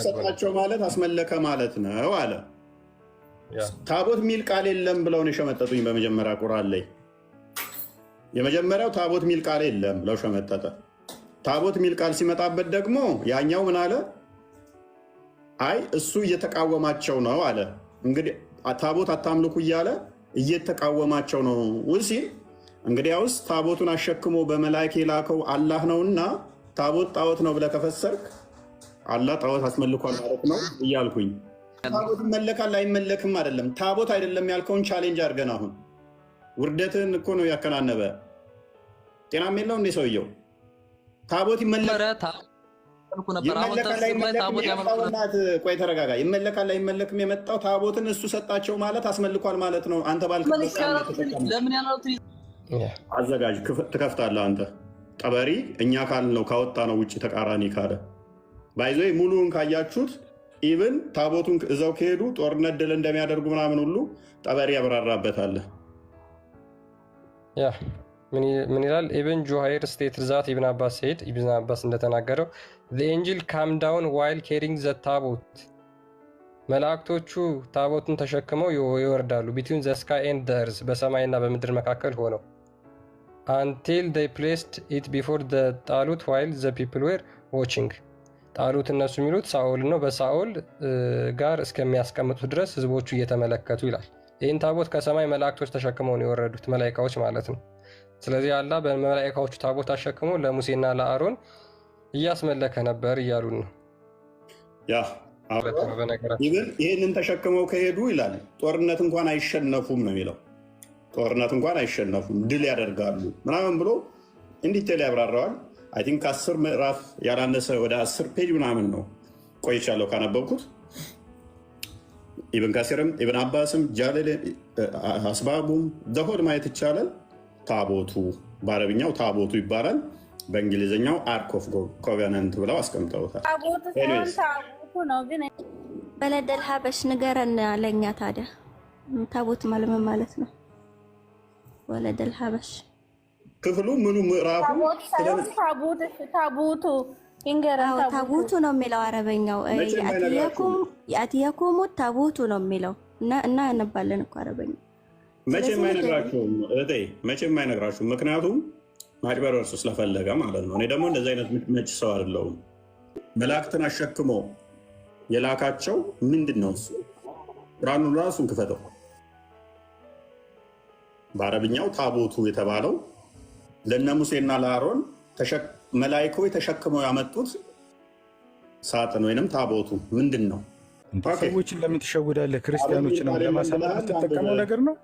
ሰጣቸው ማለት አስመለከ ማለት ነው አለ። ታቦት ሚል ቃል የለም ብለው ነው የሸመጠጡኝ። በመጀመሪያ ቁርአን ላይ የመጀመሪያው ታቦት ሚል ቃል የለም ብለው ሸመጠጠ። ታቦት ሚል ቃል ሲመጣበት ደግሞ ያኛው ምን አለ? አይ እሱ እየተቃወማቸው ነው አለ። እንግዲህ ታቦት አታምልኩ እያለ እየተቃወማቸው ነው ሲል እንግዲያውስ ታቦቱን አሸክሞ በመላእክት የላከው አላህ ነውና ታቦት ጣዖት ነው ብለህ ከፈሰርክ አላህ ጣዖት አስመልኳል ማለት ነው እያልኩኝ ታቦት ይመለካል አይመለክም አይደለም። ታቦት አይደለም ያልከውን ቻሌንጅ አድርገን አሁን ውርደትን እኮ ነው ያከናነበ። ጤናም የለው እንዴ ሰውየው? ታቦት ቆይ ተረጋጋ። ይመለካል አይመለክም የመጣው ታቦትን እሱ ሰጣቸው ማለት አስመልኳል ማለት ነው። አንተ ባልከው አዘጋጅ ትከፍታለህ አንተ ጠበሪ። እኛ ካልነው ካወጣ ነው ውጭ ተቃራኒ ካለ ባይዞ ሙሉውን ካያችሁት ኢቭን ታቦቱን እዛው ከሄዱ ጦርነት ድል እንደሚያደርጉ ምናምን ሁሉ ጠበሪ ያብራራበታል። ያ ምን ይላል? ኢብን ጁሃይር ስቴትድ ዛት ኢብን አባስ ሴድ ኢብን አባስ እንደተናገረው the angel came down while carrying the ታቦት መላእክቶቹ ታቦቱን ተሸክመው ይወርዳሉ between the sky and the earth በሰማይና በምድር መካከል ሆነው until they placed it before the ጣሉት while the people were watching ጣሉት እነሱ የሚሉት ሳኦል ነው። በሳኦል ጋር እስከሚያስቀምጡት ድረስ ህዝቦቹ እየተመለከቱ ይላል። ይህን ታቦት ከሰማይ መላእክቶች ተሸክመው ነው የወረዱት፣ መላእክቶች ማለት ነው። ስለዚህ አላህ በመላእክቶቹ ታቦት አሸክሞ ለሙሴና ለአሮን እያስመለከ ነበር እያሉን ነው። ይህንን ተሸክመው ከሄዱ ይላል ጦርነት እንኳን አይሸነፉም ነው የሚለው። ጦርነት እንኳን አይሸነፉም ድል ያደርጋሉ ምናምን ብሎ እንዲቴል ያብራራዋል። አይ ቲንክ 10 ምዕራፍ ያላነሰ ወደ 10 ፔጅ ምናምን ነው ቆይቻለሁ ካነበብኩት። ኢብን ከሲርም ኢብን አባስም ጃለል አስባቡም ዘሆድ ማየት ይቻላል። ታቦቱ በአረብኛው ታቦቱ ይባላል፣ በእንግሊዝኛው አርክ ኦፍ ኮቨናንት ብለው አስቀምጠውታል። ታቦቱ ነው ግን በለደል ሀበሽ ንገረን አለኛ። ታዲያ ታቦት ማለት ነው ወለደል ሀበሽ ክፍሉ ምኑ ምዕራፉ ታቦቱ ነው የሚለው አረበኛው። የአትየኩም ታቦቱ ነው የሚለው እና ያነባለን እኮ አረበኛው። መቼም አይነግራችሁም እህቴ፣ መቼም አይነግራችሁም። ምክንያቱም ማጭበርበር ስለፈለገ ማለት ነው። እኔ ደግሞ እንደዚህ አይነት መጭ ሰው አይደለሁም። መላእክትን አሸክሞ የላካቸው ምንድን ነው? እሱ ቁርአኑን ራሱን ክፈተው። በአረብኛው ታቦቱ የተባለው ለነ ሙሴና ለአሮን መላእክቶች ተሸክመው ያመጡት ሳጥን ወይንም ታቦቱ ምንድን ነው? ሰዎችን ለምን ትሸውዳለህ? ክርስቲያኖችን ለማሳመን የምትጠቀመው ነገር ነው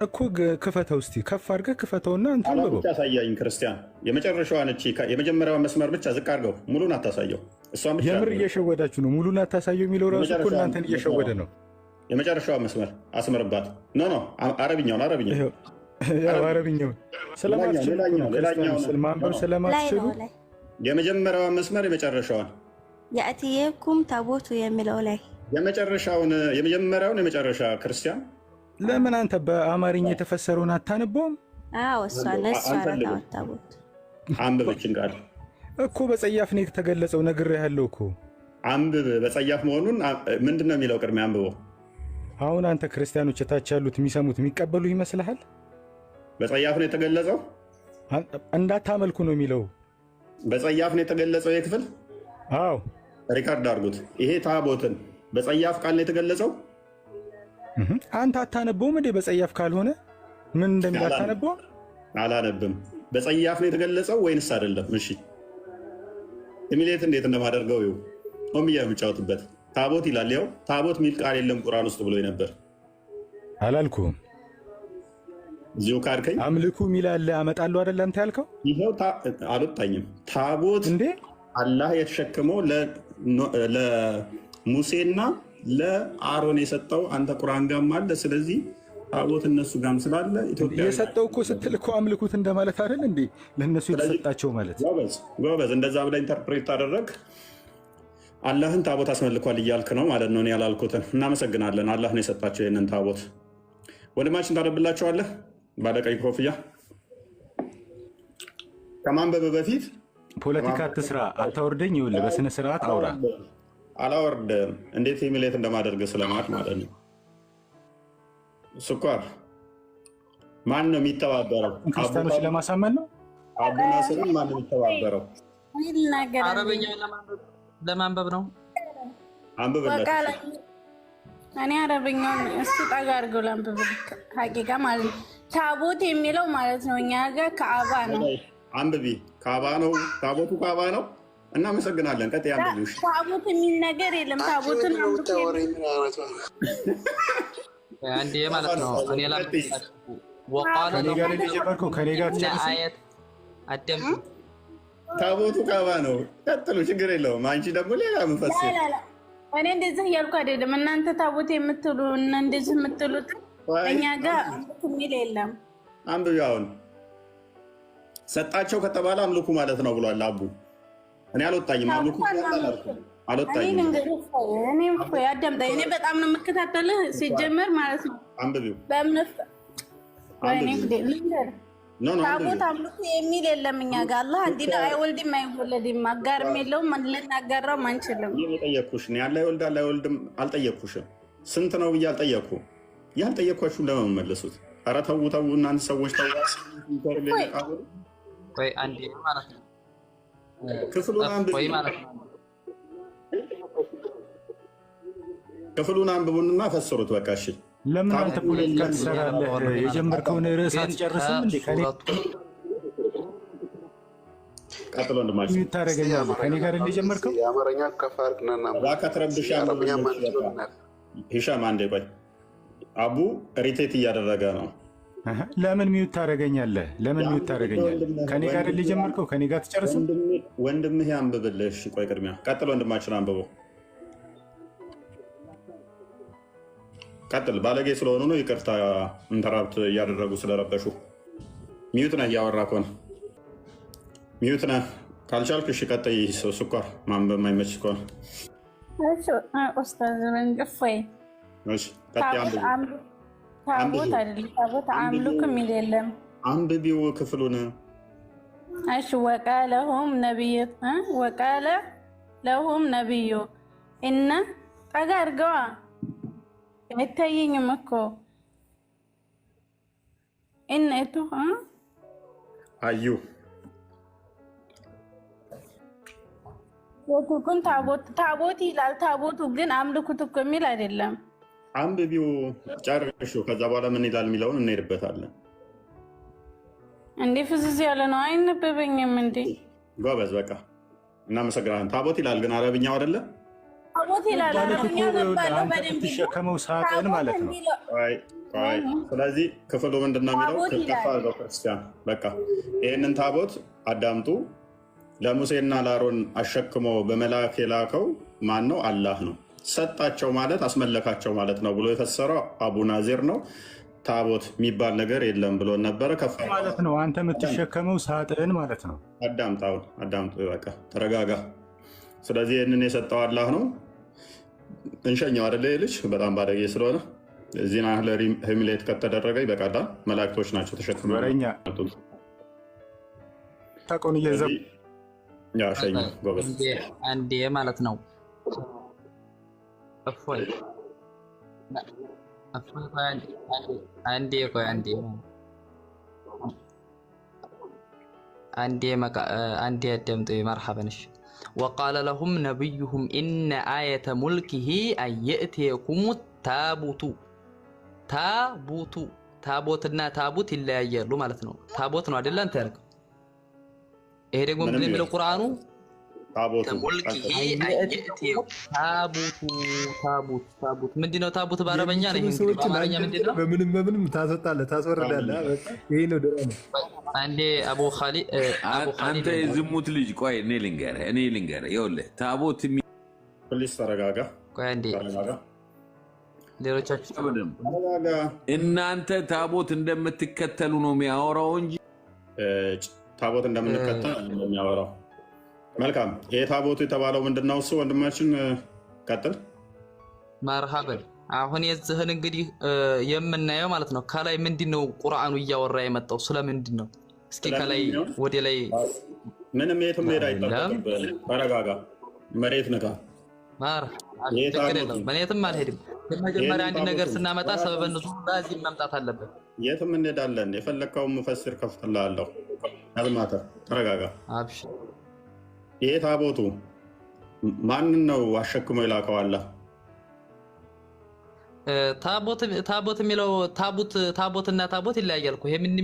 እኮ። ክፈተው እስቲ፣ ከፍ አድርገህ ክፈተውና እንትን ብሎ ያሳያኝ። ክርስቲያን የመጨረሻዋን እቺ የመጀመሪያዋን መስመር ብቻ ዝቅ አድርገው፣ ሙሉን አታሳየው። እሷን ብቻ የምር እየሸወዳችሁ ነው። ሙሉን አታሳየው የሚለው ራሱ እኮ እናንተን እየሸወደ ነው። የመጨረሻዋ መስመር አስመርባት። ኖ አረብኛውን አረብኛው ስለማትችሉ ማንበብ ስለማትችሉ የመጀመሪያዋን መስመር የመጨረሻዋን የአትየኩም ታቦቱ የሚለው ላይ የመጀመሪያውን የመጨረሻ ክርስቲያን ለምን አንተ በአማርኛ የተፈሰረውን አታነበውም? ታቦት አንብበችን ቃል እኮ በጸያፍ ነው የተገለጸው። ነግሬሃለሁ እኮ አንብብ። በጸያፍ መሆኑን ምንድን ነው የሚለው? ቅድሚያ አንብበው። አሁን አንተ ክርስቲያኖች የታች ያሉት የሚሰሙት የሚቀበሉ ይመስልሃል? በጸያፍ ነው የተገለጸው። እንዳታመልኩ ነው የሚለው። በጸያፍ ነው የተገለጸው የክፍል። አዎ ሪካርድ አድርጉት። ይሄ ታቦትን በጸያፍ ቃል ነው የተገለጸው። አንተ አታነበውም እንዴ? በጸያፍ ካልሆነ ምን እንደሚል አታነበውም? አላነብም። በጸያፍ ነው የተገለጸው ወይንስ አይደለም? እሺ ኢሚሌት እንዴት እንደማደርገው ይኸው ኦምያ የምጫወትበት ታቦት ይላል። ያው ታቦት ሚል ቃል የለም ቁርአን ውስጥ ብሎ ነበር። አላልኩም? እዚሁ ካድከኝ። አምልኩ ሚል አለ አመጣለሁ አይደል አንተ ያልከው? ይኸው አልወጣኝም። ታቦት እንዴ አላህ የተሸከመው ለሙሴና ለአሮን የሰጠው አንተ ቁርአን ጋም አለ። ስለዚህ ታቦት እነሱ ጋም ስላለ ኢትዮጵያ የሰጠው እኮ ስትል እኮ አምልኩት እንደማለት አይደል እንዴ? ለነሱ የተሰጣቸው ማለት ጎበዝ፣ እንደዛ ብለህ ኢንተርፕሬት ታደረግ። አላህን ታቦት አስመልኳል እያልክ ነው ማለት ነው። እኔ ያላልኩትን። እናመሰግናለን። አላህ ነው የሰጣቸው ይህንን ታቦት። ወንድማችን ታነብላቸዋለህ ባለቀይ ኮፍያ። ከማንበብ በፊት ፖለቲካ አትስራ፣ አታወርደኝ። ይኸውልህ በስነ ስርዓት አውራ። አላወርድም። እንዴት ኢሚሌት እንደማደርግ ስለማት ማለት ነው። ስኳር ማን ነው የሚተባበረው? ክርስቲያኖች ለማሳመን ነው። አቡ ናስርን ማን ነው የሚተባበረው? አረበኛ ለማንበብ ነው። አንብብለት። እኔ አረበኛውን እስቲ ጠጋ አድርገው ላንብብ። ሀቂቃ ማለት ነው ታቦት የሚለው ማለት ነው እኛ ጋር ከአባ ነው። አንብቢ። ካባ ነው ታቦቱ፣ ካባ ነው። እናመሰግናለን። ቀጥ ያንብቢ። ታቦት የሚል ነገር የለም። ታቦትን አንዴ ማለት ነው እኔ ላንብብ። ወቃለ ከኔ ጋር እንደጀመርከው ከኔ ጋር ትጨርስ። አየት አደም ታቦቱ ካባ ነው። ቀጥሉ፣ ችግር የለውም። አንቺ ደግሞ ሌላ መንፈስ። እኔ እንደዚህ እያልኩ አይደለም። እናንተ ታቦት የምትሉ እና እንደዚህ የምትሉት እኛ ጋር የሚል የለም። አንብቢ። አሁን ሰጣቸው ከተባለ አምልኩ ማለት ነው ብሏል አቡ። እኔ አልወጣኝም። አምልኩ አልወጣኝም። እኔ አዳምጠኝ። እኔ በጣም ነው የምከታተልህ ሲጀመር ማለት ነው። አንብቢው። በእምነት ታቦት አምልኩ የሚል የለም እኛ ጋር። አላህ እንዲህ ነው፣ አይወልድም አይወለድም፣ አጋርም የለውም፣ ልናጋራም አንችልም። የጠየቅኩሽ ያለ አይወልዳል አይወልድም አልጠየቅኩሽም። ስንት ነው ብዬ አልጠየቅኩ። ያልጠየቅኳችሁን ለመመለሱት። ኧረ ተው ተው እናንተ ሰዎች ተው። ቆይ አንዴ ማለት ነው ክፍሉን አንብቡንና ፈስሩት። በቃ እሺ። ለምን አንተ ፖለቲካ ትሰራለህ? የጀመርከውን ርዕስ አትጨርስም እንዴ? ከኔ ቀጥሎ እንደማይሽ ታደርገኛለህ። ከኔ ጋር እንደጀመርከው የአማርኛ ከፋርክናና ከተረብሻ ሂሻም አንዴ ቆይ። አቡ ሪቴት እያደረገ ነው። ለምን ሚዩት ታደርገኛለህ? ለምን ሚዩት ታደርገኛለህ? ከኔ ጋር እንደጀመርከው ከኔ ጋር ትጨርስም። ወንድምህ ያንብብልህ። ቆይ ቅድሚያ ቀጥሎ እንደማይችል አንብበው። ቀጥል። ባለጌ ስለሆኑ ነው። ይቅርታ ኢንተራፕት እያደረጉ ስለረበሹ። ሚዩት ነህ እያወራ ከሆነ ሚዩት ነህ። ካልቻልክ እሺ ቀጥይ። ስኳር ማንበብ የማይመች ከሆነ ታቦት አይደለም። ታቦት አምልኩ የሚል የለም። አንብቢው ክፍሉን። እሺ ወቃለ ለሁም ነቢዩ እና ጠጋ አድርገዋ አይታየኝም እኮ እነቱ አዩ ግን ታቦት ይላል። ታቦቱ ግን አምልኩት እኮ የሚል አይደለም። አንብቢው ጨርሹ። ከዛ በኋላ ምን ይላል የሚለውን እንሄድበታለን። እንዴ ፍዝዝ ያለ ነው። አይነበበኝም እንዴ? ጎበዝ በቃ እናመሰግናለን። ታቦት ይላል ግን አረብኛው አይደለ? ታቦት ይላል አረብኛው ገባለሁ በደንብ ተሸከመው ሳጥን ማለት ነው። ስለዚህ ክፍሉ ምንድን ነው የሚለው? ከፍ አድርገው ክርስቲያን። በቃ ይህንን ታቦት አዳምጡ። ለሙሴና ለአሮን አሸክሞ በመልአክ የላከው ማን ነው? አላህ ነው። ሰጣቸው ማለት አስመለካቸው ማለት ነው ብሎ የፈሰረው አቡ ናዚር ነው። ታቦት የሚባል ነገር የለም ብሎ ነበረ። ከፍ ማለት ነው። አንተ የምትሸከመው ሳጥን ማለት ነው። አዳምጡ። በቃ ተረጋጋ። ስለዚህ ይህንን የሰጠው አላህ ነው። እንሸኘው አደለ? ልጅ በጣም ባለጌ ስለሆነ እዚህን ያህል ሂሚሌት ከተደረገ ይበቃል። መላእክቶች ናቸው ተሸክመው ወረኛ ታቆን እየዘብ ሸኝ ጎበዝ። አንዴ ማለት ነው እፎይ አንዴ አዳምጡ። መርሐበንሽ ወቃለ ለሁም ነቢዩሁም ኢነ አየተ ሙልኪሂ አን የእትየኩም ታቦትና ታቡት ይለያያሉ ማለት ነው። ታቦት ነው አይደለ? አንተ ያልከው ይሄ ደግሞ ምንድን የሚለው ቁርአኑ ታቡት ምንድነው? ታቡት በአረበኛ ነው። እንግዲህ በአማርኛ ምንድነው? በምንም ታስወርዳለህ። ይሄ ነው ደረነ። አንዴ አቡ ኻሊድ አንተ የዝሙት ልጅ ቆይ እኔ ልንገርህ ይኸውልህ ታቦት ፕሊስ ተረጋጋ። ቆይ አንዴ ሌሎቻችሁ እናንተ ታቦት እንደምትከተሉ ነው የሚያወራው እንጂ ታቦት እንደምንከተል እንደሚያወራው። መልካም። ይሄ ታቦቱ የተባለው ምንድነው? እሱ ወንድማችን ቀጥል። መርሐበን። አሁን የዚህን እንግዲህ የምናየው ማለት ነው ከላይ ምንድነው ቁርአኑ እያወራ የመጣው ስለምንድን ነው? እስኪ ከላይ ወደ ላይ ምንም የትም ሄድ አይጠበቅብህም። ተረጋጋ፣ መሬት ንካ። ማር ችግር የለውም። እኔ የትም አልሄድም። መጀመሪያ አንድ ነገር ስናመጣ ሰበበ ንዙል በዚህ መምጣት አለበት። የትም እንሄዳለን። የፈለግከውን ሙፈሲር ከፍትልሃለሁ። አልማተር ተረጋጋ። አብሽር። ይሄ ታቦቱ ማንን ነው አሸክሞ የላከው? አላህ ታቦት የሚለው ታቦትና ታቦት ይለያያል እኮ። ይሄ ምን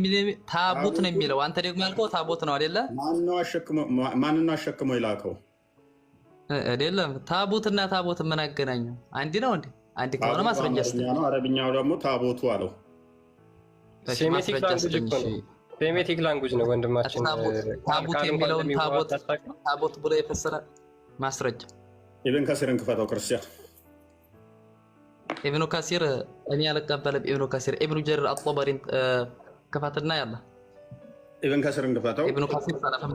ታቦት ነው የሚለው? አንተ ደግሞ ያልከው ታቦት ነው አይደለ? ማንን ነው አሸክሞ የላከው? አይደለም። ታቦትና ታቦት ምን አገናኘው? አንድ ነው እንዴ? አንድ ከሆነ ማስረጃ ስጠኝ። አረብኛው ደግሞ ታቦቱ አለው። ሴሜቲክ ላንጉጅ ነው ወንድማችን። ታቦት የሚለውን ታቦት ብሎ የፈሰረ ማስረጃ ኢብን ከሲርን ክፈተው ክርስቲያን። ኢብኑ ከሲር እኔ አልቀበልም። ኢብኑ ከሲር ኢብኑ ጀሪር አጥበሪን ክፈትና ያለ ኢብን ከሲርን ክፈተው። ኢብኑ ከሲር ሰለፈም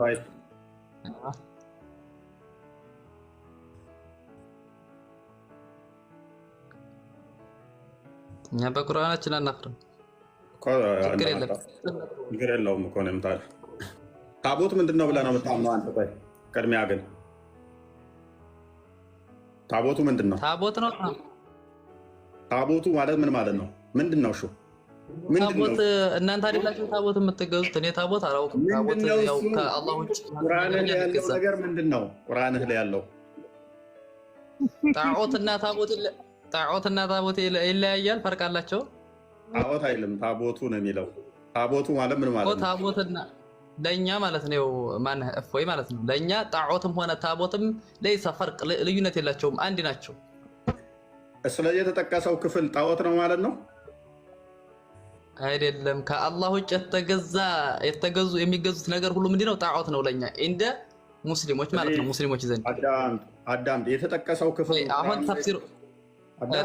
እኛ በቁርአናችን አናፍርም። ችግር የለውም እኮ ነው የምታል። ታቦት ምንድን ነው ብለህ ነው የምታምነው አንተ? ቆይ ቅድሚያ ግን ታቦቱ ምንድን ነው? ታቦት ነው። ታቦቱ ማለት ምን ማለት ነው? ምንድን ነው? ታቦት እናንተ አይደላችሁ ታቦት የምትገዙት? እኔ ታቦት አላውቅም። ታቦት ያው ከአላህ ውጭ ቁርአንህ ላይ ያለው ነገር ምንድን ነው? ቁርአንህ ላይ ያለው ጣዖትና ታቦት ይለያያል? ፈርቅ አላቸው? ታቦት አይልም፣ ታቦቱ ነው የሚለው። ታቦቱ ማለት ምን ማለት ነው? ታቦትና ለእኛ ማለት ነው ማነህ እፎይ ማለት ነው። ለእኛ ጣዖትም ሆነ ታቦትም ለይሳ ፈርቅ ልዩነት የላቸውም፣ አንድ ናቸው። ስለዚህ የተጠቀሰው ክፍል ጣዖት ነው ማለት ነው? አይደለም። ከአላህ ውጭ የሚገዙት ነገር ሁሉ ምንድን ነው? ጣዖት ነው ለእኛ እንደ ሙስሊሞች ማለት ነው። ሙስሊሞች ዘንድ አዳምጥ። የተጠቀሰው ክፍል አሁን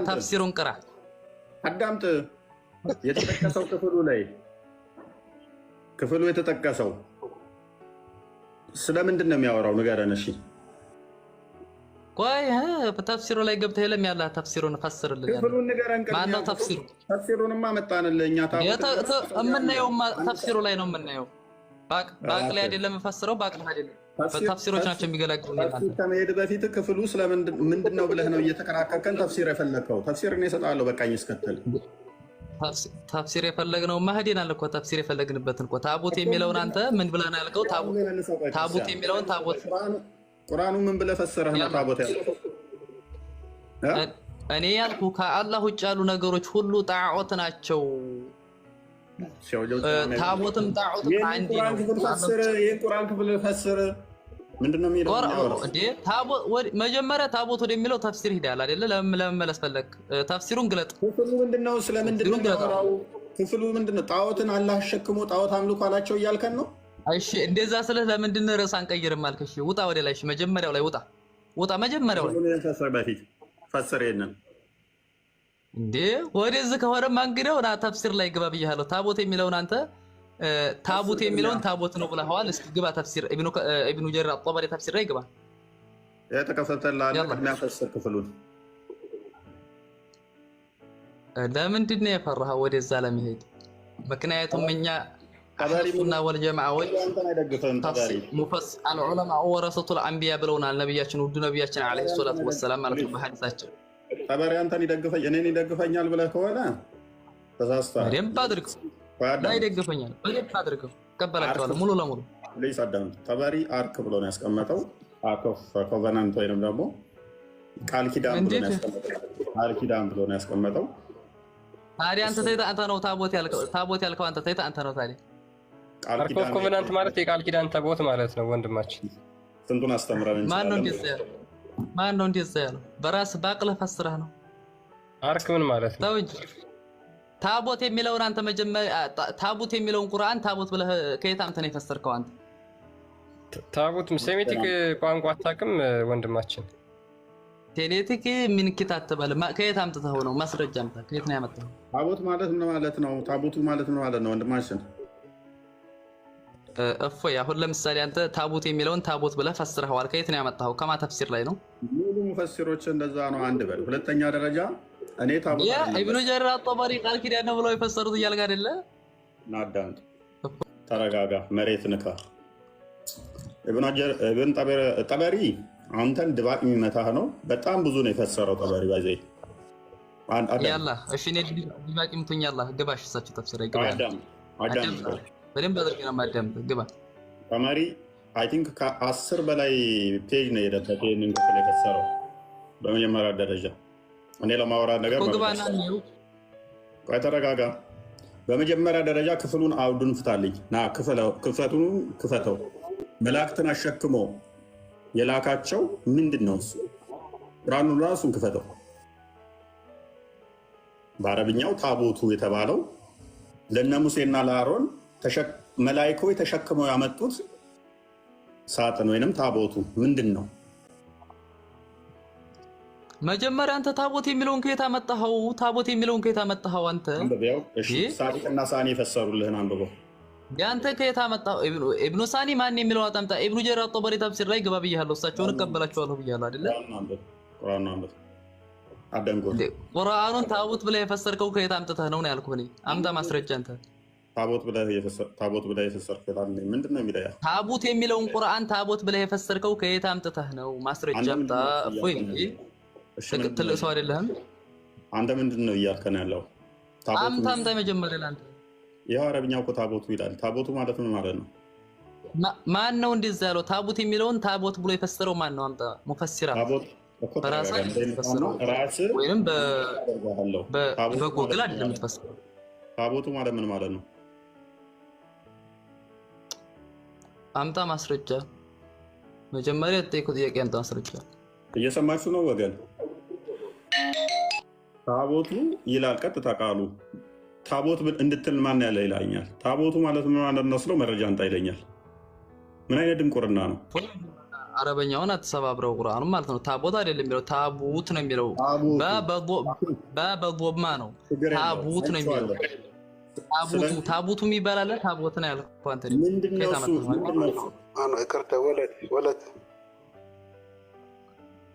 ተፍሲሩን ቅራ። አዳምጥ። የተጠቀሰው ክፍሉ የተጠቀሰው ስለምንድን ነው የሚያወራው? ንገረን እሺ። ቆይ ተፍሲሩ ላይ ገብተህ የለም ያለ ተፍሲሩን ፈስርልን። ክፍሉን ንገረን። ማነው ተፍሲሩ? ተፍሲሩንማ መጣንልህ እኛ። የምናየውማ ተፍሲሩ ላይ ነው የምናየው። በአቅል አይደለም የምፈስረው፣ በአቅል አይደለም። ተፍሲሮች ናቸው የሚገላግሉ። ከመሄድ በፊት ክፍሉ ስለምንድን ነው ብለህ ነው እየተከራከርከን ተፍሲር የፈለግከው? ተፍሲር እኔ እሰጥሃለሁ። በቃኝ እስከትል ተፍሲር የፈለግነው ማህዲናል እኮ ተፍሲር የፈለግንበትን እኮ ታቦት የሚለውን አንተ ምን ብለህ ነው ያልከው? ታቦት የሚለውን ታቦት ቁርአኑ ምን ብለህ ፈሰረህ ነው ታቦት ያልከው? እኔ ያልኩ ከአላህ ውጭ ያሉ ነገሮች ሁሉ ጣዖት ናቸው። ታቦትም ጣዖትም አንድ ነው። ይህን ቁርአን ክፍል ፈስር። ምንድን ነው የሚለው? መጀመሪያ ታቦት ወደሚለው ተፍሲር ሂዳል አይደለ? ለመመለስ ፈለግ ተፍሲሩን ግለጥ። ክፍሉ ምንድን ነው? ስለምንድን ነው የሚያወራው? ክፍሉ ምንድን ነው? ጣዖትን አላህ አሸክሞ ጣዖት አምልኮ አላቸው እያልከን ነው? እሺ እንደዛ ስልህ ለምንድን ነው ርዕስ አንቀይርም አልክ? እሺ ውጣ ወደ ላይ። እሺ መጀመሪያው ላይ ውጣ። መጀመሪያው ላይ በፊት ፈስር። የለም እንዴ ወደዚህ ከሆነማ እንግዲህ ና ተፍሲር ላይ ግባ ብያለሁ። ታቦት የሚለውን አንተ ታቦት የሚለውን ታቦት ነው ብለኸዋል። እስኪ ግባ ተፍሲር ኢብኑ ጀሪር አጥበሪ ተፍሲር ላይ ግባ። የተከፈተልህ ቅድሚያ ፈስር ክፍሉን። ለምንድን ነው የፈራኸው ወደዛ ለመሄድ? ምክንያቱም እኛ አህሉሱና ወልጀማዓዎች አልዑለማ ወረሰቱል አንቢያ ብለውናል ነቢያችን፣ ውዱ ነቢያችን ዓለይሂ ሰላቱ ወሰላም ማለት ነው በሐዲሳቸው። ጠበሪ አንተን እኔን ይደግፈኛል ብለህ ከሆነ ተሳስተሃል። በደንብ አድርገው ይደግፈኛል፣ በደንብ አድርገው እቀበላቸዋለሁ ሙሉ ለሙሉ። ጠበሪ አርክ ብሎ ነው ያስቀመጠው። ኮቨናንት ወይም ደግሞ ቃል ኪዳን ብሎ ነው ያስቀመጠው። ታዲያ አንተ ተይታ አንተ ነው ታቦት ያልከው አንተ ተይታ አንተ ነው ታዲያ ኮቨናንት ማለት የቃል ኪዳን ታቦት ማለት ነው ወንድማችን። ስንቱን አስተምረን እንጂ ማን ነው እንደዛ ያለው? በራስ ባቅለህ ፈስረህ ነው። አርክ ምን ማለት ነው? ተው እንጂ ታቦት የሚለውን አንተ መጀመሪያ ታቦት የሚለውን ቁርአን ታቦት ብለህ ከየት አምጥተህ ነው የፈሰርከው አንተ? ታቦት ሴሜቲክ ቋንቋ አታውቅም ወንድማችን? ቴሌቲክ ምን ኪታተበል ከየት አምጥተህ ነው? ማስረጃ አምጣ። ከየት ነው ያመጣኸው? ታቦት ማለት ምን ማለት ነው? ታቦቱ ማለት ምን ማለት ነው ወንድማችን? እፎይ አሁን ለምሳሌ አንተ ታቦት የሚለውን ታቦት ብለህ ፈስረኸዋል። ከየት ነው ያመጣኸው? ከማ ተፍሲር ላይ ነው? ሙሉ ሙፈሲሮች እንደዛ ነው። አንድ በል። ሁለተኛ ደረጃ እኔ ታቦት ኢብኑ ጀሪር አጥበሪ ቃል ኪዳን ነው ብለው የፈሰሩት እያልክ አይደለ? ናዳንት ተረጋጋ፣ መሬት ንካ። ኢብን ጠበሪ አንተን ድባቅ የሚመታህ ነው። በጣም ብዙ ነው የፈሰረው ጠበሪ ባይዘ ያላ እሺ እኔ ድባቅ ይምቱኝ ያላ ግባሽ እሳቸው ተፍሰረ ግባ አዳም በደንብ አድርገህ ነው ማዳምጥ ግባ ጠመሪ አይ ቲንክ ከ10 በላይ ፔጅ ነው የሄደበት ይህንን ክፍል የፈሰረው በመጀመሪያ ደረጃ። እኔ ለማውራት ነገር ተረጋጋ። በመጀመሪያ ደረጃ ክፍሉን አውዱን ፍታልኝ ና ክፈተው። መላእክትን አሸክሞ የላካቸው ምንድን ነው? እሱ ቁርአኑን ራሱን ክፈተው። በአረብኛው ታቦቱ የተባለው ለነ ሙሴና ለአሮን መላእክቶች ተሸክመው ያመጡት ሳጥን ወይንም ታቦቱ ምንድን ነው? መጀመሪያ አንተ ታቦት የሚለውን ከየት አመጣኸው? ታቦት የሚለውን ከየት አመጣኸው? አንተ ሳዲቅና ሳኒ የፈሰሩልህን አንብበው። ያንተ ከየት አመጣኸው? ኢብኑ ሳኒ ማን የሚለው አጣምጣ። ኢብኑ ጀሪር አጠበሪ ተፍሲር ላይ ግባ ብያለሁ። እሳቸውን እቀበላቸዋለሁ ብያለሁ አይደለ? ቁርአኑን ታቦት ብለህ የፈሰርከው ከየት አምጥተህ ነው ያልኩህ እኔ። አምጣ ማስረጃ። አንተ ታቦት ብለህ የፈሰርከው ምንድን ነው የሚለው? ታቦት የሚለውን ቁርአን ታቦት ብለህ የፈሰርከው ከየት አምጥተህ ነው? ማስረጃ አምጣ። ወይ ትልቅ ሰው አይደለህም አንተ። ምንድን ነው እያልከን ያለው? አምጣ መጀመሪያ ለአንተ። ይኸው አረብኛው እኮ ታቦቱ ይላል። ታቦቱ ማለት ምን ማለት ነው? ማን ነው እንደዛ ያለው? ታቦት የሚለውን ታቦት ብሎ የፈሰረው ማን ነው? አምጣ ሙፈሲራ ወይም በጎግል አይደለም የምትፈስረው። ታቦቱ ማለት ምን ማለት ነው? አምጣ ማስረጃ። መጀመሪያ የጠየቁት ጥያቄ አምጣ ማስረጃ። እየሰማችሁ ነው ወገን? ታቦቱ ይላል ቀጥታ ቃሉ። ታቦት እንድትል ማን ያለ ይላኛል። ታቦቱ ማለት ምን ማለት ነው ስለው መረጃ አንጣ ይለኛል። ምን አይነት ድንቁርና ነው? አረበኛውን አትሰባብረው። ቁርአኑ ማለት ነው ታቦት አይደለም የሚለው ታቡት ነው የሚለው። በዶማ ነው ታቡት ነው የሚለው። ታቡቱ የሚባል አለ። ታቦት ነው ያልከው አንተ።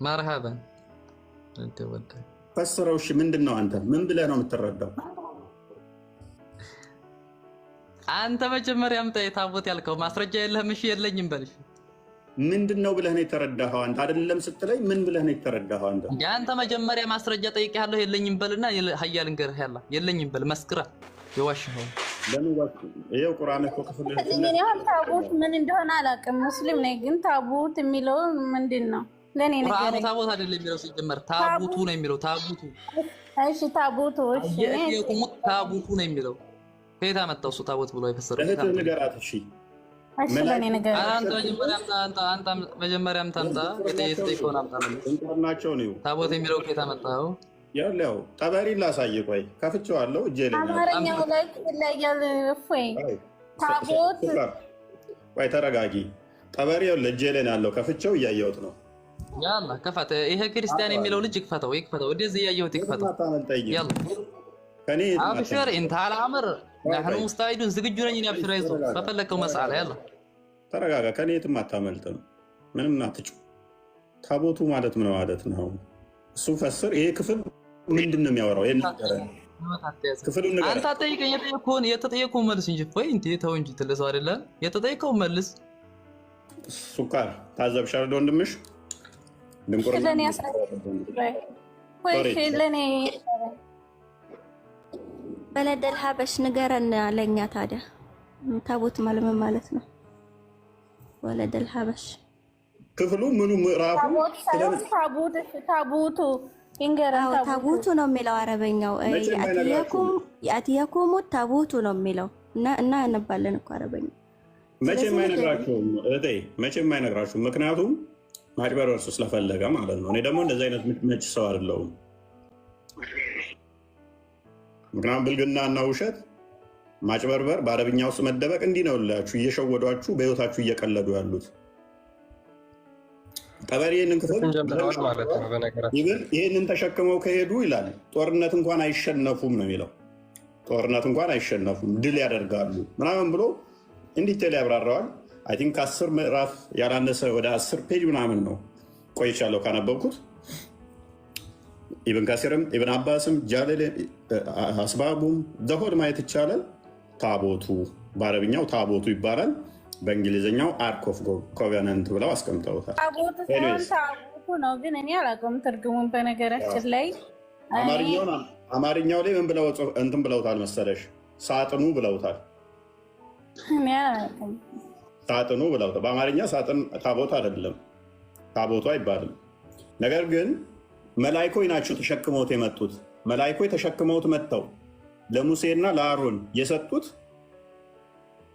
መርሃበን ፈስረው። እሺ ምንድን ነው አንተ ምን ብለህ ነው የምትረዳው? አንተ መጀመሪያ አምጣ የታቦት ያልከው ማስረጃ የለህም። እሺ የለኝም በልሽ። ምንድን ነው ብለህ ነው የተረዳኸው አንተ? አይደለም ስትለኝ ምን ብለህ ነው የተረዳኸው አንተ? ያንተ መጀመሪያ ማስረጃ ጠይቄሃለሁ። የለኝም በልና ሀያል እንገርህ ያላ የለኝም በል መስክራ የዋሽኸው ይኸው ቁርአን እኮ ክፍል ታቦት ምን እንደሆነ አላውቅም። ሙስሊም ነኝ ግን ታቦት የሚለው ምንድን ነው? ለኔ ነገር ታቦት አይደለም የሚለው ሲጀመር ታቡቱ ነው የሚለው። ታቡቱ እሺ ታቦቱ እሺ ታቡቱ ነው የሚለው። ከየት አመጣው እሱ ታቦት ብሎ የፈሰረው? ለእህት ንገራት። እሺ መጀመሪያ አምጣ የጠየቀውን አምጣ ነው። ታቦት የሚለው ከየት አመጣኸው? ያው ጠበሪ ላሳይ። ቆይ ከፍቼዋለሁ እጄ ላይ አማርኛው ላይ ይለያል። እፎይ ታቦት ቆይ ተረጋጊ። ጠበሪ ያው እጄ ላይ ያለው ከፍቼው እያየሁት ነው። ያላ ከፈተ። ይሄ ክርስቲያን የሚለው ልጅ ይክፈተው ወደዚህ እያየሁት ይክፈተው። ያላ ከኔ አብሽር እንት አልአምር نحن مستعدون ዝግጁ ነኝ። እኔ አብሽር አይዞህ በፈለከው መስአል ያላ ተረጋጋ። ከኔ የትም አታመልጥም። ምንም አትጩ። ታቦቱ ማለት ምን ማለት ነው? እሱ ፈስር። ይሄ ክፍል ምንድን ነው የሚያወራው? ይሄን ነገር ክፍሉን ነገር አንተ አትጠይቀኝ። የተጠየቀውን መልስ እንጂ ወይ እንዴ ተው እንጂ ትልሰው አይደለም። የተጠየቀውን መልስ። ሱካር ታዘብሻል ወንድምሽ ድንቁርና ለኔ ለኔ በለደል ሀበሽ ንገረን አለኛ። ታዲያ ታቦት ማለት ምን ማለት ነው? ወለደል ሀበሽ ክፍሉ ምኑ ምዕራፉ ታቦቱ ይንገረን። ታቦቱ ነው የሚለው አረበኛው። ያትየኩም ታቦቱ ነው የሚለው እና እናነባለን እኮ አረበኛ። መቼም አይነግራችሁም እህቴ፣ መቼም አይነግራችሁም። ምክንያቱም ማጭበርበር ስለፈለገ ማለት ነው። እኔ ደግሞ እንደዚህ አይነት ምትመች ሰው አይደለሁም። ምክንያቱም ብልግና እና ውሸት፣ ማጭበርበር፣ በአረብኛ ውስጥ መደበቅ እንዲህ ነው ላችሁ እየሸወዷችሁ በህይወታችሁ እየቀለዱ ያሉት። ጠበሪ ይህንን ክፍል ይህንን ተሸክመው ከሄዱ ይላል ጦርነት እንኳን አይሸነፉም ነው የሚለው። ጦርነት እንኳን አይሸነፉም ድል ያደርጋሉ ምናምን ብሎ እንዲቴል ያብራራዋል። አይ ቲንክ 10 ምዕራፍ ያላነሰ ወደ 10 ፔጅ ምናምን ነው ቆይቻለሁ ካነበብኩት። ኢብን ከሲርም ኢብን አባስም ጃለል አስባቡም ዘሆድ ማየት ይቻላል። ታቦቱ በአረብኛው ታቦቱ ይባላል። በእንግሊዝኛው አርክ ኦፍ ኮቨናንት ብለው አስቀምጠውታል። ታቦት ሳይሆን ታቦቱ ነው፣ ግን እኔ አላውቀውም ትርጉሙን። በነገራችን ላይ አማርኛው ላይ ምን ብለው እንትን ብለውታል መሰለሽ? ሳጥኑ ብለውታል። እኔ አላውቅም። ሳጥኑ ብለውታል። በአማርኛ ሳጥን ታቦት አይደለም፣ ታቦቱ አይባልም። ነገር ግን መላይኮች ናቸው ተሸክመውት የመጡት። መላይኮች ተሸክመውት መጥተው ለሙሴና ለአሮን የሰጡት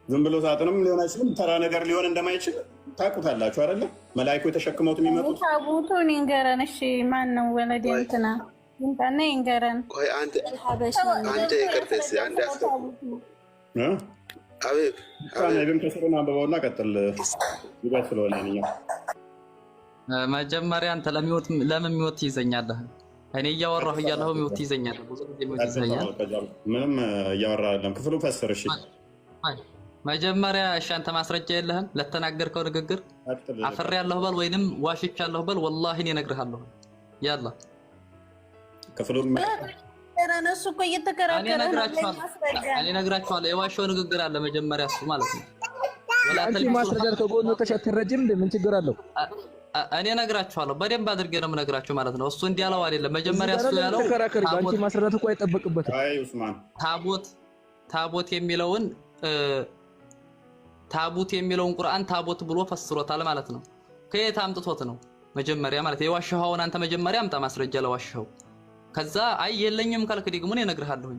ዝም ብሎ ሳጥንም ሊሆን አይችልም። ተራ ነገር ሊሆን እንደማይችል ታውቁታላችሁ አይደለ? መላይኮች ተሸክመውት የሚመጡት ታቦቱን ይንገረን። እሺ ማን ነው ወለዴ? እንትና ይንታና ይንገረን። አንተ ይቅርተስ አንተ አቤብ አቤብ ከስሩን አንብበውና ቀጥል። ይበት ስለሆነኛ መጀመሪያ አንተ ለምን ሚወት ትይዘኛለህ? እኔ እያወራሁ እያለሁ ሚወት ትይዘኛለህ። ብዙ ጊዜ ሚወት ይዘኛል። ምንም እያወራ አይደለም። ክፍሉ ፈስር። እሺ መጀመሪያ እሺ፣ አንተ ማስረጃ የለህም ለተናገርከው ንግግር? አፍሬያለሁ በል ወይንም ዋሽቻለሁ በል። ወላሂ እኔ እነግርሃለሁ። ያላ ክፍሉን እሱ እኮ እየተከራከረ እኔ እነግራችኋለሁ። የዋሸው ንግግር አለ መጀመሪያ እሱ ማለት ነው። አንቺ ማስረጃ ከጎኑ ተሸትረጅም ምን ችግር አለው? እኔ እነግራችኋለሁ። በደንብ አድርጌ ነው የምነግራችሁ ማለት ነው። እሱ እንዲያለው አይደለም መጀመሪያ እሱ ያለው አንቺ ማስረጃ እኮ አይጠበቅበትም። አይ ኡስማን ታቦት የሚለውን ታቦት የሚለውን ቁርአን ታቦት ብሎ ፈስሮታል ማለት ነው። ከየት አምጥቶት ነው? መጀመሪያ ማለት የዋሸኸውን አንተ መጀመሪያ አምጣ ማስረጃ ለዋሸኸው። ከዛ አይ የለኝም ካልክ ደግሞ እኔ እነግርሃለሁ።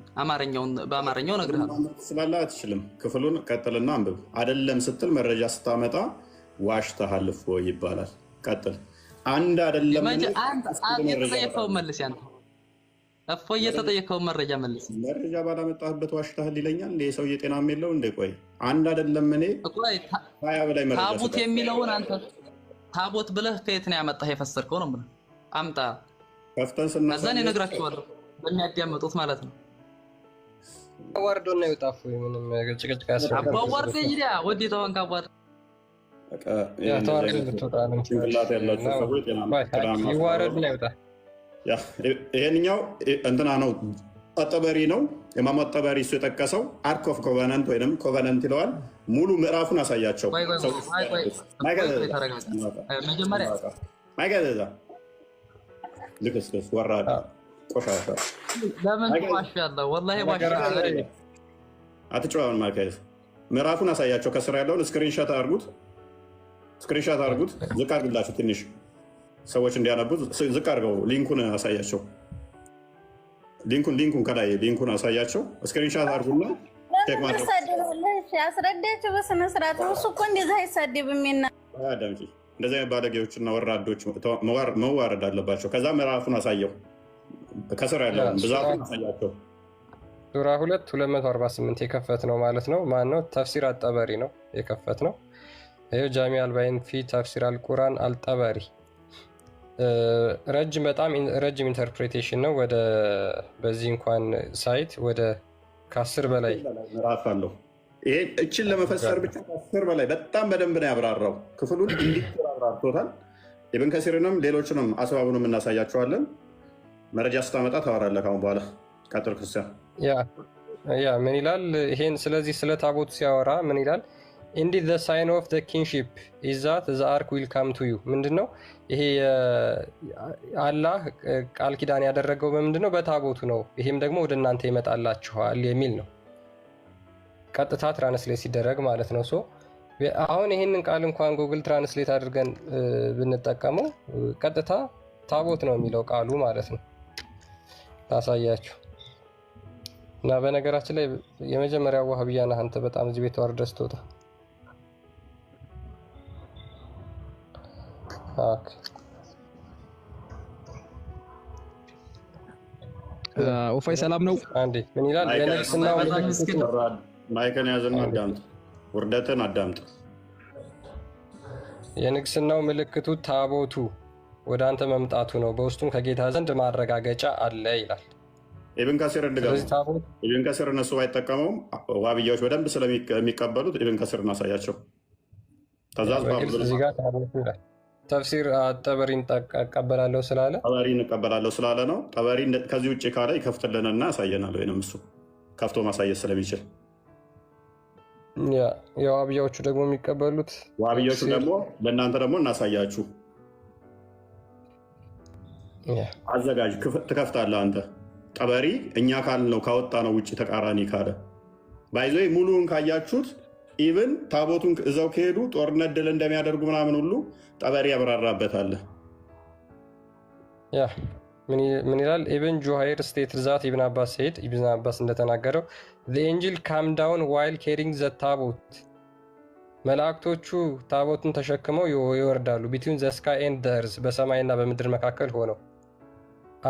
በአማርኛው እነግርሃለሁ። ስላላ አትችልም። ክፍሉን ቀጥልና አንብብ። አይደለም ስትል መረጃ ስታመጣ ዋሽተሃል እፎ ይባላል። ቀጥል። አንድ አይደለም የተጠየቀው መልስ ያንተ እፎ እየተጠየቀው መረጃ መልስ። መረጃ ባላመጣህበት ዋሽተሃል ይለኛል እንዴ? ሰውዬ ጤናም የለው እንዴ? ቆይ አንድ አይደለም እኔ ሀያ በላይ መረጃ ታቦት የሚለውን አንተ ታቦት ብለህ ከየት ነው ያመጣህ? የፈሰርከው ነው ብለህ አምጣ። ከፍተን ስናሳይ ከዛን እነግራችኋለሁ በሚያዳምጡት ማለት ነው። አዋርዶና ይውጣፉ ምንም ጭቅጭቅ ያስፈልግ አባዋርደ ይዲያ ወዲ ተወንካ አዋርደ ያ ተዋርዶ ልትወጣ ነው። ጭንቅላት ያላቸው ሰዎች ጤናማ ይዋረድና ይውጣ። ይሄንኛው እንትና ነው አጠበሪ ነው። ኢማሙ አጠበሪ እሱ የጠቀሰው አርክ ኦፍ ኮቨናንት ወይንም ኮቨናንት ይለዋል። ሙሉ ምዕራፉን አሳያቸው። ማይገዛ ልክስክስ ወራዳ ቆሻሻ ለምን ዋሻለሁ? ወላሂ ዋሻለሁ። አትጨዋውን ማካየት ምዕራፉን አሳያቸው። ከስራ ያለውን ስክሪንሾት አድርጉት። ዝቅ አድርግላቸው ትንሽ ሰዎች እንዲያነቡት ዝቅ አድርገው ሊንኩን አሳያቸው። ሊንኩን ከላይ ሊንኩን አሳያቸው። ስክሪንሾት አድርጉና አስረዳቸው በስነ ስርዓት። እሱ እኮ እንደዚህ አይሳደብም። እንደዚህ አይነት ባለጌዎችና ወራዶች መዋረድ አለባቸው። ከዛ ምዕራፉን አሳየው። ከስር ያለውን ብዛቱን አሳያቸው። ሱራ 2:248 የከፈት ነው ማለት ነው። ማን ነው? ተፍሲር አጠበሪ ነው የከፈት ነው። ይኸው ጃሚ አልባይን ፊ ተፍሲር አልቁራን አልጠበሪ በጣም ረጅም ኢንተርፕሬቴሽን ነው። በዚህ እንኳን ሳይት ወደ ከ10 በላይ ምዕራፍ አለው። ይሄ እችን ለመፈሰር ብቻ ከ10 በላይ በጣም በደንብ ነው ያብራራው። ክፍሉን እንዲህ አብራርቶታል። ኢብን ከሲርንም ሌሎችንም አስባቡንም እናሳያቸዋለን። መረጃ ስታመጣ ታወራለህ ካሁን በኋላ። ቀጥል ክርስቲያን። ያ ምን ይላል? ይሄን ስለዚህ ስለ ታቦቱ ሲያወራ ምን ይላል? ኢንዲድ ዘ ሳይን ኦፍ ዘ ኪንግሺፕ ኢዝ ዛት ዘ አርክ ዊል ካም ቱ ዩ። ምንድነው ይሄ? አላህ ቃል ኪዳን ያደረገው በምንድነው? በታቦቱ ነው። ይሄም ደግሞ ወደ እናንተ ይመጣላችኋል የሚል ነው። ቀጥታ ትራንስሌት ሲደረግ ማለት ነው። አሁን ይህንን ቃል እንኳን ጉግል ትራንስሌት አድርገን ብንጠቀመው ቀጥታ ታቦት ነው የሚለው ቃሉ ማለት ነው። ላሳያችሁ እና በነገራችን ላይ የመጀመሪያው ዋህብያ ነህ አንተ። በጣም እዚህ ቤት ወርደህ ስትወጣ ኡፋይ ሰላም ነው። አንዴ ምን ይላል? የንግስናው ማይከን ያዘና አዳምጥ፣ ውርደትን አዳምጥ። የንግስናው ምልክቱ ታቦቱ ወደ አንተ መምጣቱ ነው፣ በውስጡም ከጌታ ዘንድ ማረጋገጫ አለ ይላል። ኢብን ከሲር ኢብን ከሲር እነሱ ባይጠቀመውም ዋብያዎች በደንብ ስለሚቀበሉት ኢብን ከሲር እናሳያቸው። ተፍሲር ጠበሪን እቀበላለሁ ስላለ ጠበሪን እቀበላለሁ ስላለ ነው። ጠበሪ ከዚህ ውጭ ካለ ይከፍትልንና ያሳየናል። ወይም እሱ ከፍቶ ማሳየት ስለሚችል የዋብያዎቹ ደግሞ የሚቀበሉት ዋብያዎቹ ደግሞ ለእናንተ ደግሞ እናሳያችሁ። አዘጋጅ ትከፍታለህ አንተ ጠበሪ። እኛ ካልነው ካወጣ ነው ውጭ ተቃራኒ ካለ ባይዞ ሙሉውን ካያችሁት ኢቭን ታቦቱን እዛው ከሄዱ ጦርነት ድል እንደሚያደርጉ ምናምን ሁሉ ጠበሪ ያብራራበታል። ምን ይላል? ኢብን ጁሃይር ስቴት ዛት ኢብን አባስ ሰይድ ኢብን አባስ እንደተናገረው the angel came down while carrying the ታቦት መላእክቶቹ ታቦቱን ተሸክመው ይወርዳሉ between the sky and the earth በሰማይና በምድር መካከል ሆነው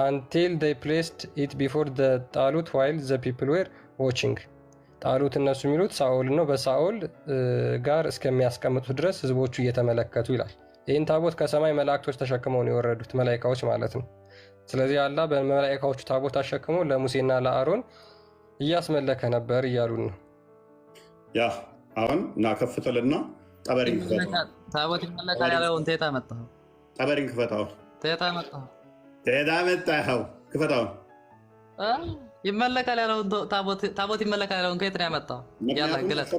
until they placed it before the ጣሉት while the people were watching ጣሉት እነሱ የሚሉት ሳኦል ነው። በሳኦል ጋር እስከሚያስቀምጡ ድረስ ህዝቦቹ እየተመለከቱ ይላል። ይህን ታቦት ከሰማይ መላእክቶች ተሸክመው ነው የወረዱት፣ መላእክቶች ማለት ነው። ስለዚህ አላህ በመላእክቶቹ ታቦት አሸክሞ ለሙሴና ለአሮን እያስመለከ ነበር እያሉን ነው። ያ አሁን እናከፍተልና ጠበሪን ክፈታው። ታቦት ይመለካል ያለውን ተታ መጣው። ጠበሪን ክፈታው። ተታ መጣው። ክፈታው። ይመለካል ያለውን ታቦት ይመለካል ያለውን ከየት ነው ያመጣው? ያላ ግለጥ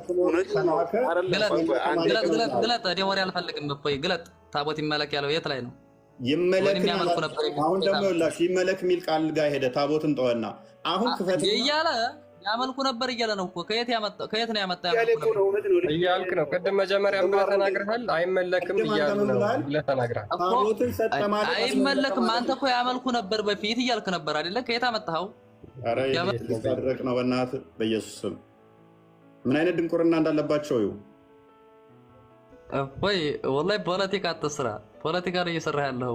ግለጥ እኔ ወሬ አልፈልግም። በቆይ ግለጥ። ታቦት ይመለክ ያለው የት ላይ ነው? ይመለክ ነበር። አሁን ደግሞ ላሽ ይመለክ የሚል ቃል ጋር ሄደ። ታቦትን ጠወና አሁን ክፈት እያለ ያመልኩ ነበር እያለ ነው እኮ። ከየት ነው ያመጣው? እያልክ ነው። ቅድም መጀመሪያ ብለህ ተናግረሃል። አይመለክም እያሉ ነው ብለህ ተናግረሃል። ታቦትን ሰጠ ማለት አይመለክም። አንተ እኮ ያመልኩ ነበር በፊት እያልክ ነበር አይደለ? ከየት አመጣኸው? አረ ያደረቅ ነው። በእናትህ በኢየሱስ ስም ምን አይነት ድንቁርና እንዳለባቸው ይኸው። ወይ ወላሂ ፖለቲካ አትስራ። ፖለቲካ ነው እየሰራህ ያለው።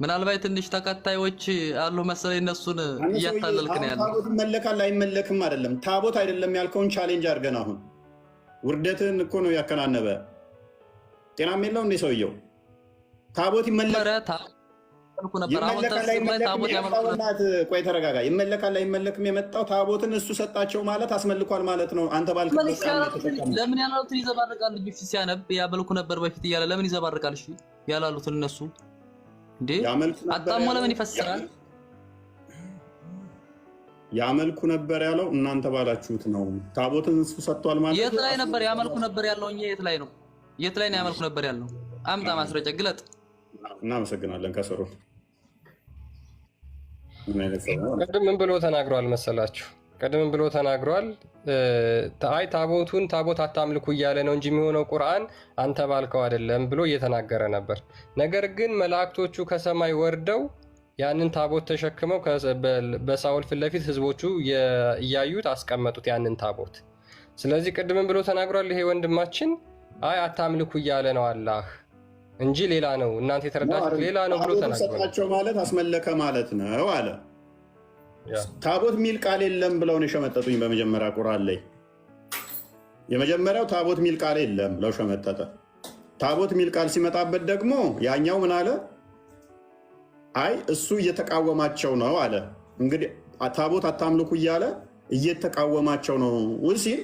ምናልባት ትንሽ ተከታዮች አሉ መሰለኝ፣ እነሱን እያታለልክ ነው ያለው። ታቦት ይመለካል አይመለክም አይደለም። ታቦት አይደለም ያልከውን ቻሌንጅ አድርገን አሁን ውርደትን እኮ ነው ያከናነበ። ጤናም የለው እንደ ሰውየው ታቦት ይመለካል ቆይ ተረጋጋ። ይመለካል አይመለክም የመጣው ታቦትን እሱ ሰጣቸው ማለት አስመልኳል ማለት ነው። አንተ ባልክ ለምን ያላሉትን ይዘባርቃል? ልጅ ሲያነብ ያመልኩ ነበር በፊት እያለ ለምን ይዘባርቃል? እሺ ያላሉትን እነሱ እንዴ አጣሞ ለምን ይፈስራል? ያመልኩ ነበር ያለው እናንተ ባላችሁት ነው። ታቦትን እሱ ሰጥቷል ማለት የት ላይ ነበር ያመልኩ ነበር ያለው? እኛ የት ላይ ነው ያመልኩ ነበር ያለው? አምጣ ማስረጃ ግለጥ። እናመሰግናለን። ከሰሩ ቅድም ምን ብሎ ተናግሯል መሰላችሁ? ቅድም ብሎ ተናግሯል። አይ ታቦት አታምልኩ እያለ ነው እንጂ የሚሆነው ቁርአን አንተ ባልከው አይደለም ብሎ እየተናገረ ነበር። ነገር ግን መላእክቶቹ ከሰማይ ወርደው ያንን ታቦት ተሸክመው በሳኦል ፊት ለፊት ህዝቦቹ እያዩት አስቀመጡት ያንን ታቦት። ስለዚህ ቅድም ብሎ ተናግሯል። ይሄ ወንድማችን አይ አታምልኩ እያለ ነው አላህ እንጂ ሌላ ነው፣ እናንተ የተረዳችሁት ሌላ ነው ብሎ ተናግሯል። ማለት አስመለከ ማለት ነው አለ። ታቦት ሚል ቃል የለም ብለው ነው ሸመጠጡኝ። በመጀመሪያ ቁርአን ላይ የመጀመሪያው ታቦት ሚል ቃል የለም ብለው ሸመጠጠ። ታቦት ሚል ቃል ሲመጣበት ደግሞ ያኛው ምን አለ? አይ እሱ እየተቃወማቸው ነው አለ። እንግዲህ ታቦት አታምልኩ እያለ እየተቃወማቸው ነው ሲል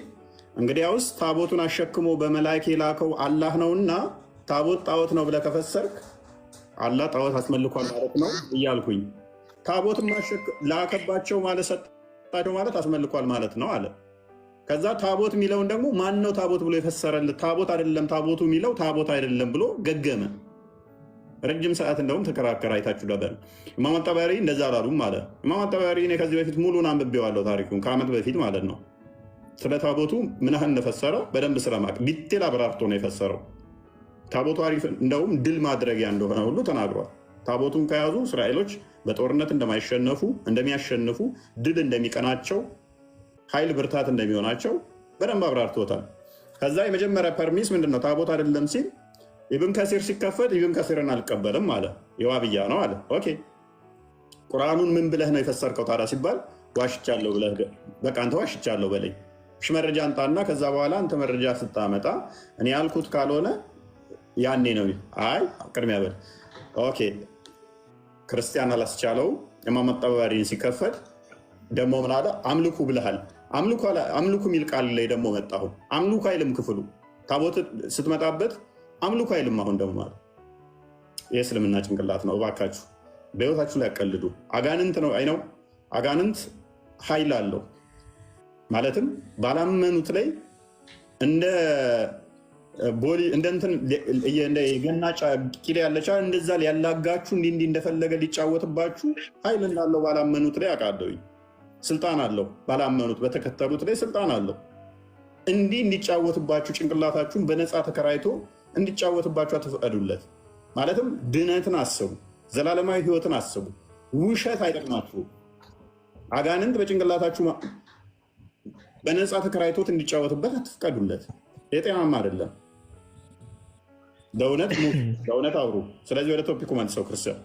እንግዲያውስ ታቦቱን አሸክሞ በመላእክት የላከው አላህ ነውና ታቦት ጣዖት ነው ብለህ ከፈሰርክ አላህ ጣዖት አስመልኳል ማለት ነው እያልኩኝ፣ ታቦት ላከባቸው ማለት ሰጣቸው ማለት አስመልኳል ማለት ነው አለ። ከዛ ታቦት የሚለውን ደግሞ ማን ነው ታቦት ብሎ የፈሰረልህ? ታቦት አይደለም ታቦቱ የሚለው ታቦት አይደለም ብሎ ገገመ። ረጅም ሰዓት እንደውም ተከራከረ። አይታችሁ ነበር። ኢማም ጠበሪ እንደዛ አላሉም አለ። ኢማም ጠበሪ እኔ ከዚህ በፊት ሙሉን አንብቤዋለሁ ታሪኩን ከዓመት በፊት ማለት ነው። ስለ ታቦቱ ምን ያህል እንደፈሰረ በደንብ ስለማቅ ዲቴል አብራርቶ ነው የፈሰረው። ታቦቱ አሪፍ እንደውም ድል ማድረጊያ እንደሆነ ሁሉ ተናግሯል። ታቦቱን ከያዙ እስራኤሎች በጦርነት እንደሚያሸንፉ፣ ድል እንደሚቀናቸው፣ ኃይል ብርታት እንደሚሆናቸው በደንብ አብራርቶታል። ከዛ የመጀመሪያ ፐርሚስ ምንድነው? ታቦት አይደለም ሲል ኢብን ከሲር ሲከፈት ኢብን ከሲርን አልቀበልም አለ። የዋብያ ነው አለ። ኦኬ ቁርአኑን ምን ብለህ ነው የፈሰርከው ታዲያ ሲባል ዋሽቻለሁ ብለህ በቃ አንተ ዋሽቻለሁ በለኝ። እሺ መረጃ አንጣና ከዛ በኋላ አንተ መረጃ ስታመጣ እኔ ያልኩት ካልሆነ ያኔ ነው። አይ ቅድሚያ በል። ኦኬ ክርስቲያን አላስቻለው። ኢማም ጠበሪን ሲከፈት ደግሞ ምን አለ? አምልኩ ብለሃል። አምልኩ የሚል ቃል ላይ ደግሞ መጣሁ። አምልኩ አይልም ክፍሉ። ታቦት ስትመጣበት አምልኩ አይልም። አሁን ደግሞ ማለት የእስልምና ጭንቅላት ነው። እባካችሁ በህይወታችሁ ላይ ያቀልዱ። አጋንንት ነው አይነው። አጋንንት ኃይል አለው ማለትም ባላመኑት ላይ እንደ ቦሊ እንደንትን እንደ የገና ቂል ያለቻ እንደዛ ሊያላጋችሁ እንዲህ እንደፈለገ ሊጫወትባችሁ ኃይል እንዳለው ባላመኑት ላይ አውቃለሁ። ስልጣን አለው ባላመኑት በተከተሉት ላይ ስልጣን አለው። እንዲህ እንዲጫወትባችሁ ጭንቅላታችሁን በነፃ ተከራይቶ እንዲጫወትባችሁ አትፍቀዱለት። ማለትም ድነትን አስቡ፣ ዘላለማዊ ህይወትን አስቡ። ውሸት አይጠቅማችሁ። አጋንንት በጭንቅላታችሁ በነፃ ተከራይቶት እንዲጫወትበት አትፍቀዱለት። የጤናማ አይደለም። ለእውነት አውሩ። ስለዚህ ወደ ቶፒኩ መልሰው ክርስቲያን